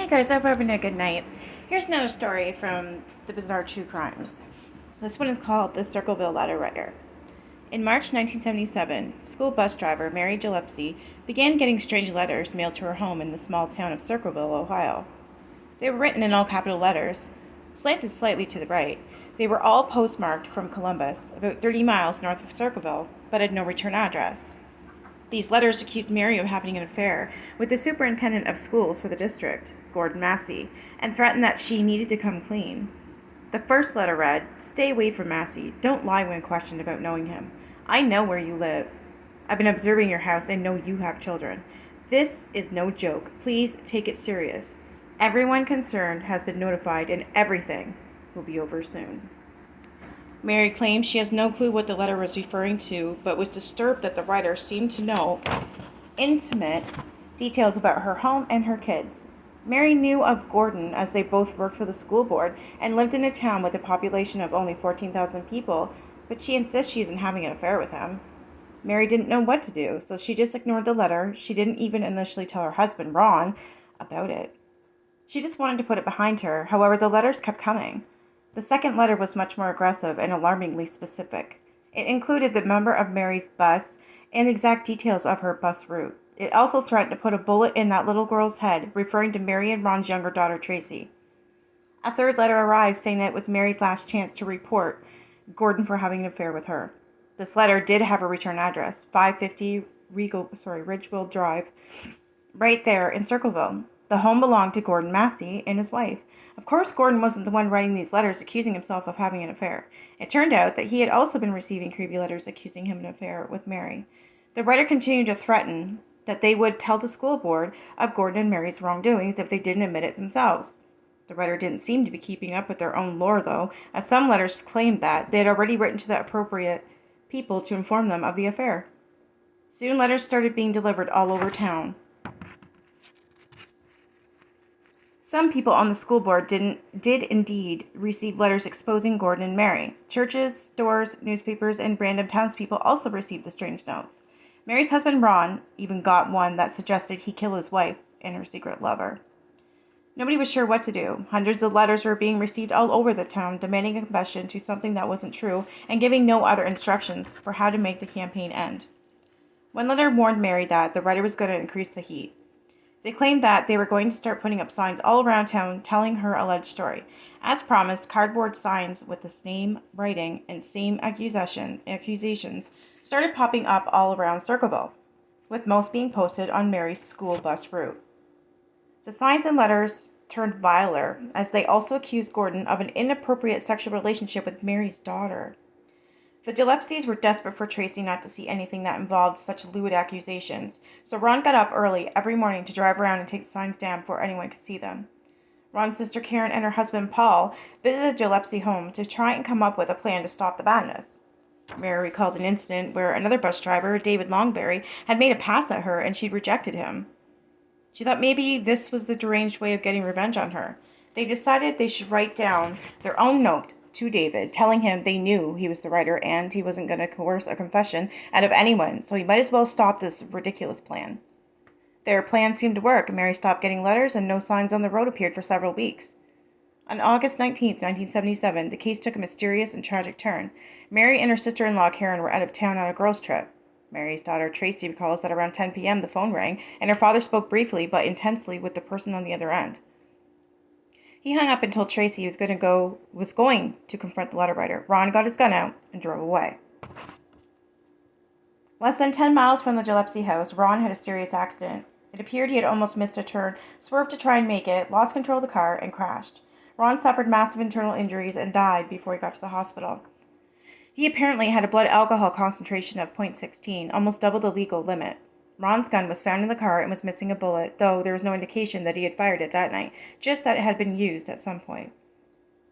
Hey guys, I hope you're having a good night. Here's another story from the Bizarre True Crimes. This one is called The Circleville Letter Writer. In March 1977, school bus driver Mary Gillespie began getting strange letters mailed to her home in the small town of Circleville, Ohio. They were written in all capital letters, slanted slightly to the right. They were all postmarked from Columbus, about 30 miles north of Circleville, but had no return address. These letters accused Mary of having an affair with the superintendent of schools for the district, Gordon Massey, and threatened that she needed to come clean. The first letter read, "Stay away from Massey. Don't lie when questioned about knowing him. I know where you live. I've been observing your house and know you have children. This is no joke. Please take it serious. Everyone concerned has been notified and everything will be over soon." Mary claims she has no clue what the letter was referring to, but was disturbed that the writer seemed to know intimate details about her home and her kids. Mary knew of Gordon as they both worked for the school board and lived in a town with a population of only 14,000 people, but she insists she isn't having an affair with him. Mary didn't know what to do, so she just ignored the letter. She didn't even initially tell her husband, Ron, about it. She just wanted to put it behind her. However, the letters kept coming. The second letter was much more aggressive and alarmingly specific. It included the number of Mary's bus and the exact details of her bus route. It also threatened to put a bullet in that little girl's head, referring to Mary and Ron's younger daughter, Tracy. A third letter arrived saying that it was Mary's last chance to report Gordon for having an affair with her. This letter did have a return address, 550 Ridgeville Drive, right there in Circleville. The home belonged to Gordon Massey and his wife. Of course, Gordon wasn't the one writing these letters accusing himself of having an affair. It turned out that he had also been receiving creepy letters accusing him of an affair with Mary. The writer continued to threaten that they would tell the school board of Gordon and Mary's wrongdoings if they didn't admit it themselves. The writer didn't seem to be keeping up with their own lore, though, as some letters claimed that they had already written to the appropriate people to inform them of the affair. Soon letters started being delivered all over town. Some people on the school board did indeed receive letters exposing Gordon and Mary. Churches, stores, newspapers, and random townspeople also received the strange notes. Mary's husband Ron even got one that suggested he kill his wife and her secret lover. Nobody was sure what to do. Hundreds of letters were being received all over the town, demanding a confession to something that wasn't true and giving no other instructions for how to make the campaign end. One letter warned Mary that the writer was going to increase the heat. They claimed that they were going to start putting up signs all around town telling her alleged story. As promised, cardboard signs with the same writing and same accusations started popping up all around Circleville, with most being posted on Mary's school bus route. The signs and letters turned viler as they also accused Gordon of an inappropriate sexual relationship with Mary's daughter. The Gillespies were desperate for Tracy not to see anything that involved such lewd accusations, so Ron got up early every morning to drive around and take the signs down before anyone could see them. Ron's sister Karen and her husband Paul visited Gillespie home to try and come up with a plan to stop the madness. Mary recalled an incident where another bus driver, David Longberry, had made a pass at her and she'd rejected him. She thought maybe this was the deranged way of getting revenge on her. They decided they should write down their own note to David, telling him they knew he was the writer and he wasn't going to coerce a confession out of anyone, so he might as well stop this ridiculous plan. Their plan seemed to work. Mary stopped getting letters and no signs on the road appeared for several weeks. On August 19, 1977, the case took a mysterious and tragic turn. Mary and her sister-in-law Karen were out of town on a girls' trip. Mary's daughter Tracy recalls that around 10 p.m. the phone rang and her father spoke briefly but intensely with the person on the other end. He hung up and told Tracy he was going to confront the letter writer. Ron got his gun out and drove away. Less than 10 miles from the Gillespie house, Ron had a serious accident. It appeared he had almost missed a turn, swerved to try and make it, lost control of the car, and crashed. Ron suffered massive internal injuries and died before he got to the hospital. He apparently had a blood alcohol concentration of .16, almost double the legal limit. Ron's gun was found in the car and was missing a bullet, though there was no indication that he had fired it that night, just that it had been used at some point.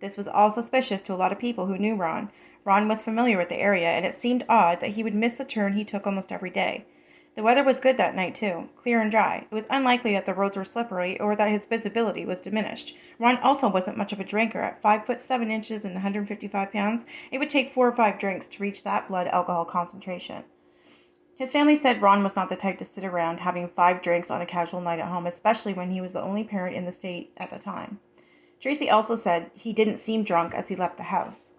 This was all suspicious to a lot of people who knew Ron. Ron was familiar with the area, and it seemed odd that he would miss the turn he took almost every day. The weather was good that night, too, clear and dry. It was unlikely that the roads were slippery or that his visibility was diminished. Ron also wasn't much of a drinker. At 5'7" and 155 pounds, it would take 4 or 5 drinks to reach that blood alcohol concentration. His family said Ron was not the type to sit around having 5 drinks on a casual night at home, especially when he was the only parent in the state at the time. Tracy also said he didn't seem drunk as he left the house.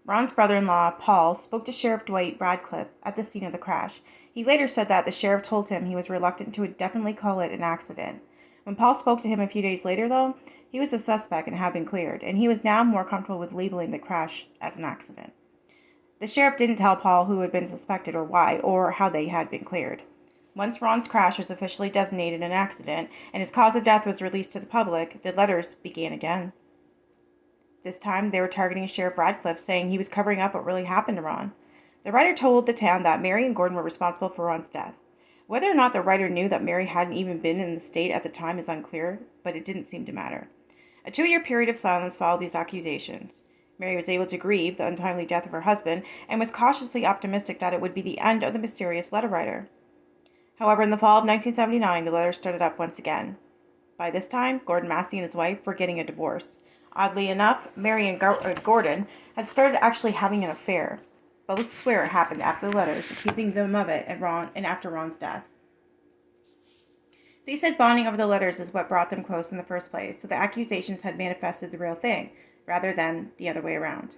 Ron's brother-in-law, Paul, spoke to Sheriff Dwight Radcliffe at the scene of the crash. He later said that the sheriff told him he was reluctant to definitely call it an accident. When Paul spoke to him a few days later, though, he was a suspect and had been cleared, and he was now more comfortable with labeling the crash as an accident. The sheriff didn't tell Paul who had been suspected or why, or how they had been cleared. Once Ron's crash was officially designated an accident, and his cause of death was released to the public, the letters began again. This time, they were targeting Sheriff Radcliffe, saying he was covering up what really happened to Ron. The writer told the town that Mary and Gordon were responsible for Ron's death. Whether or not the writer knew that Mary hadn't even been in the state at the time is unclear, but it didn't seem to matter. A 2-year period of silence followed these accusations. Mary was able to grieve the untimely death of her husband and was cautiously optimistic that it would be the end of the mysterious letter writer. However, in the fall of 1979, the letters started up once again. By this time, Gordon Massey and his wife were getting a divorce. Oddly enough, Mary and Gordon had started actually having an affair. Both swear it happened after the letters, accusing them of it and after Ron's death. They said bonding over the letters is what brought them close in the first place, so the accusations had manifested the real thing, rather than the other way around.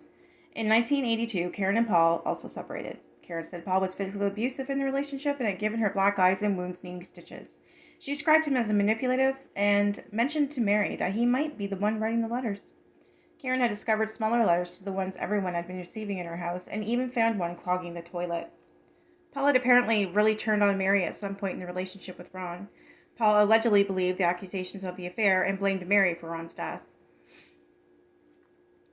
In 1982, Karen and Paul also separated. Karen said Paul was physically abusive in the relationship and had given her black eyes and wounds needing stitches. She described him as manipulative and mentioned to Mary that he might be the one writing the letters. Karen had discovered smaller letters to the ones everyone had been receiving in her house and even found one clogging the toilet. Paul had apparently really turned on Mary at some point in the relationship with Ron. Paul allegedly believed the accusations of the affair and blamed Mary for Ron's death.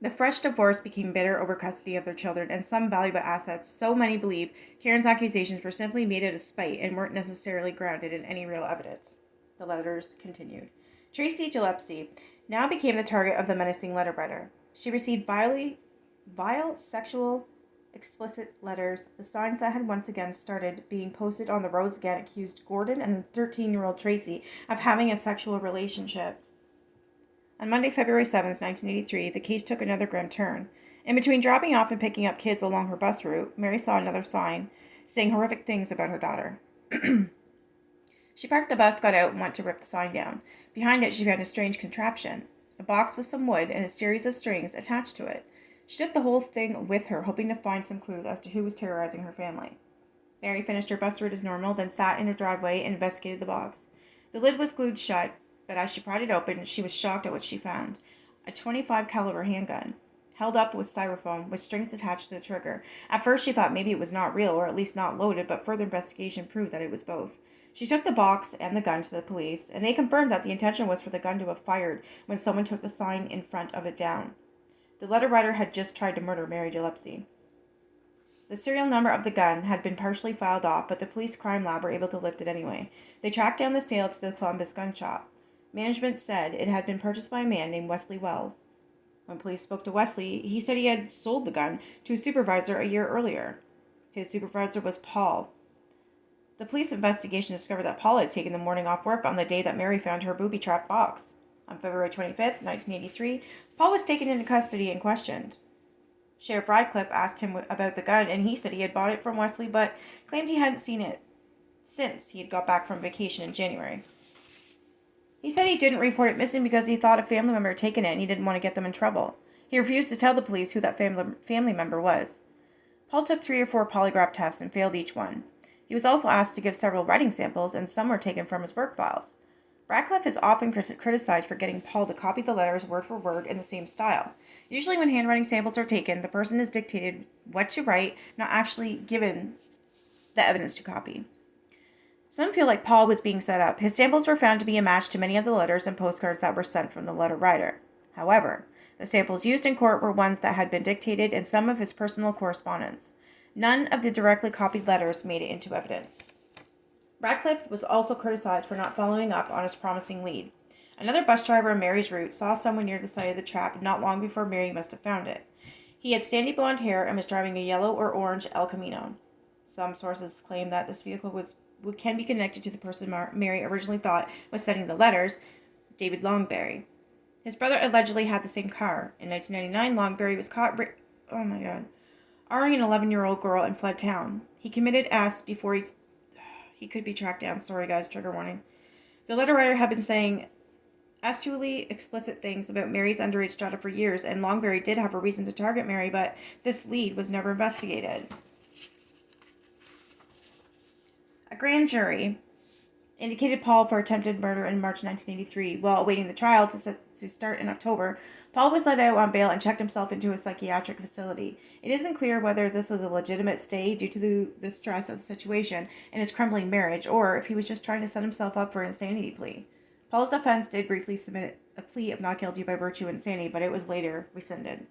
The fresh divorce became bitter over custody of their children and some valuable assets, so many believe Karen's accusations were simply made out of spite and weren't necessarily grounded in any real evidence. The letters continued. Tracy Gillespie now became the target of the menacing letter writer. She received vile, sexual, explicit letters. The signs that had once again started being posted on the roads again accused Gordon and the 13-year-old Tracy of having a sexual relationship. On Monday, February 7th, 1983, the case took another grim turn. In between dropping off and picking up kids along her bus route, Mary saw another sign saying horrific things about her daughter. She parked the bus, got out, and went to rip the sign down. Behind it, she found a strange contraption, a box with some wood and a series of strings attached to it. She took the whole thing with her, hoping to find some clue as to who was terrorizing her family. Mary finished her bus route as normal, then sat in her driveway and investigated the box. The lid was glued shut, but as she pried it open, she was shocked at what she found. A .25 caliber handgun, held up with styrofoam, with strings attached to the trigger. At first, she thought maybe it was not real, or at least not loaded, but further investigation proved that it was both. She took the box and the gun to the police, and they confirmed that the intention was for the gun to have fired when someone took the sign in front of it down. The letter writer had just tried to murder Mary Gillespie. The serial number of the gun had been partially filed off, but the police crime lab were able to lift it anyway. They tracked down the sale to the Columbus gun shop. Management said it had been purchased by a man named Wesley Wells. When police spoke to Wesley, he said he had sold the gun to a supervisor a year earlier. His supervisor was Paul. The police investigation discovered that Paul had taken the morning off work on the day that Mary found her booby-trapped box. On February 25th, 1983, Paul was taken into custody and questioned. Sheriff Radcliffe asked him about the gun, and he said he had bought it from Wesley, but claimed he hadn't seen it since he had got back from vacation in January. He said he didn't report it missing because he thought a family member had taken it and he didn't want to get them in trouble. He refused to tell the police who that family member was. Paul took 3 or 4 polygraph tests and failed each one. He was also asked to give several writing samples, and some were taken from his work files. Radcliffe is often criticized for getting Paul to copy the letters word for word in the same style. Usually when handwriting samples are taken, the person is dictated what to write, not actually given the evidence to copy. Some feel like Paul was being set up. His samples were found to be a match to many of the letters and postcards that were sent from the letter writer. However, the samples used in court were ones that had been dictated in some of his personal correspondence. None of the directly copied letters made it into evidence. Radcliffe was also criticized for not following up on his promising lead. Another bus driver on Mary's route saw someone near the site of the trap not long before Mary must have found it. He had sandy blonde hair and was driving a yellow or orange El Camino. Some sources claim that this vehicle can be connected to the person Mary originally thought was sending the letters, David Longberry. His brother allegedly had the same car. In 1999, Longberry was caught arguing an 11-year-old girl and fled town. He committed acts before he he could be tracked down. Sorry, guys, trigger warning. The letter writer had been saying actually explicit things about Mary's underage daughter for years, and Longberry did have a reason to target Mary, but this lead was never investigated. A grand jury indicated Paul for attempted murder in March 1983. While awaiting the trial to start in October, Paul was let out on bail and checked himself into a psychiatric facility. It isn't clear whether this was a legitimate stay due to the stress of the situation and his crumbling marriage, or if he was just trying to set himself up for an insanity plea. Paul's defense did briefly submit a plea of not guilty by virtue of insanity, but it was later rescinded.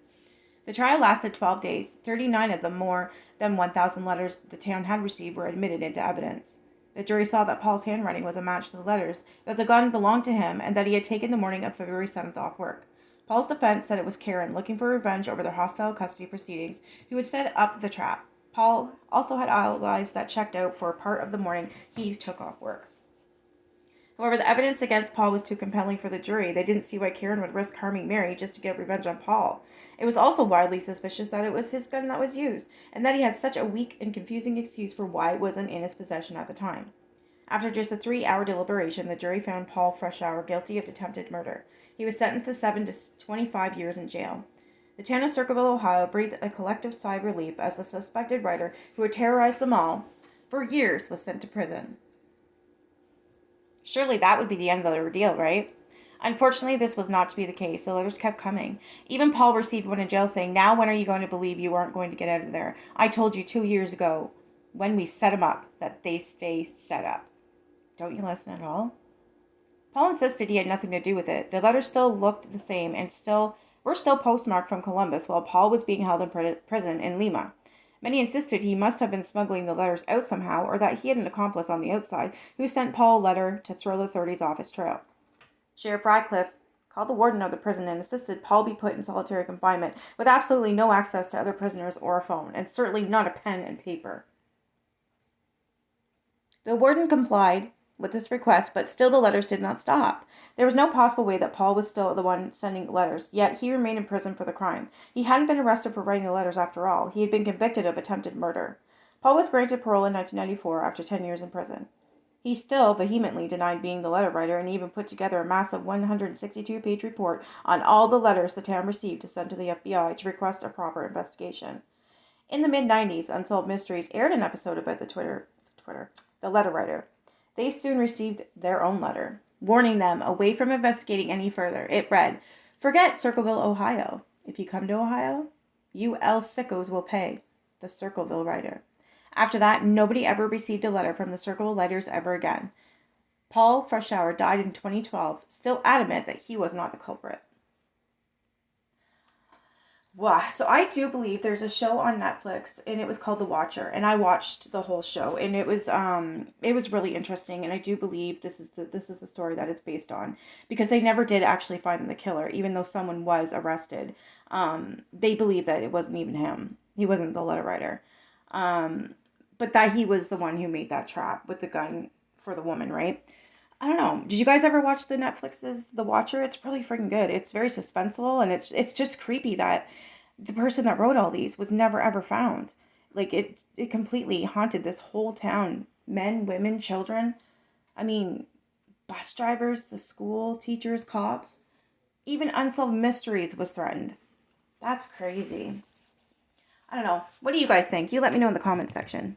The trial lasted 12 days. 39 of the more than 1,000 letters the town had received were admitted into evidence. The jury saw that Paul's handwriting was a match to the letters, that the gun belonged to him, and that he had taken the morning of February 7th off work. Paul's defense said it was Karen, looking for revenge over their hostile custody proceedings, who had set up the trap. Paul also had allies that checked out for a part of the morning he took off work. However, the evidence against Paul was too compelling for the jury. They didn't see why Karen would risk harming Mary just to get revenge on Paul. It was also widely suspicious that it was his gun that was used, and that he had such a weak and confusing excuse for why it wasn't in his possession at the time. After just a 3-hour deliberation, the jury found Paul Freshour guilty of attempted murder. He was sentenced to 7 to 25 years in jail. The town of Circleville, Ohio, breathed a collective sigh of relief as the suspected writer, who had terrorized them all for years, was sent to prison. Surely that would be the end of the ordeal, right? Unfortunately, this was not to be the case. The letters kept coming. Even Paul received one in jail saying, "Now when are you going to believe you aren't going to get out of there? I told you 2 years ago, when we set him up, that they stay set up." Don't you listen at all? Paul insisted he had nothing to do with it. The letters still looked the same and were still postmarked from Columbus while Paul was being held in prison in Lima. Many insisted he must have been smuggling the letters out somehow, or that he had an accomplice on the outside who sent Paul a letter to throw the authorities off his trail. Sheriff Radcliffe called the warden of the prison and insisted Paul be put in solitary confinement with absolutely no access to other prisoners or a phone, and certainly not a pen and paper. The warden complied with this request, but still the letters did not stop. There was no possible way that Paul was still the one sending letters, yet he remained in prison for the crime. He hadn't been arrested for writing the letters after all. He had been convicted of attempted murder. Paul was granted parole in 1994 after 10 years in prison. He still vehemently denied being the letter writer and even put together a massive 162-page report on all the letters the town received to send to the FBI to request a proper investigation. In the mid-90s, Unsolved Mysteries aired an episode about the letter writer. They soon received their own letter, warning them away from investigating any further. It read, "Forget Circleville, Ohio. If you come to Ohio, you L sickos will pay. The Circleville writer." After that, nobody ever received a letter from the Circleville writers ever again. Paul Freshour died in 2012, still adamant that he was not the culprit. Wow. So I do believe there's a show on Netflix, and it was called The Watcher, and I watched the whole show, and it was really interesting, and I do believe this is the story that it's based on, because they never did actually find the killer, even though someone was arrested. They believe that it wasn't even him. He wasn't the letter writer. But that he was the one who made that trap with the gun for the woman, right? I don't know. Did you guys ever watch the Netflix's The Watcher? It's really freaking good. It's very suspenseful, and it's just creepy that the person that wrote all these was never ever found. Like it completely haunted this whole town. Men, women, children. I mean, bus drivers, the school, teachers, cops. Even Unsolved Mysteries was threatened. That's crazy. I don't know. What do you guys think? You let me know in the comment section.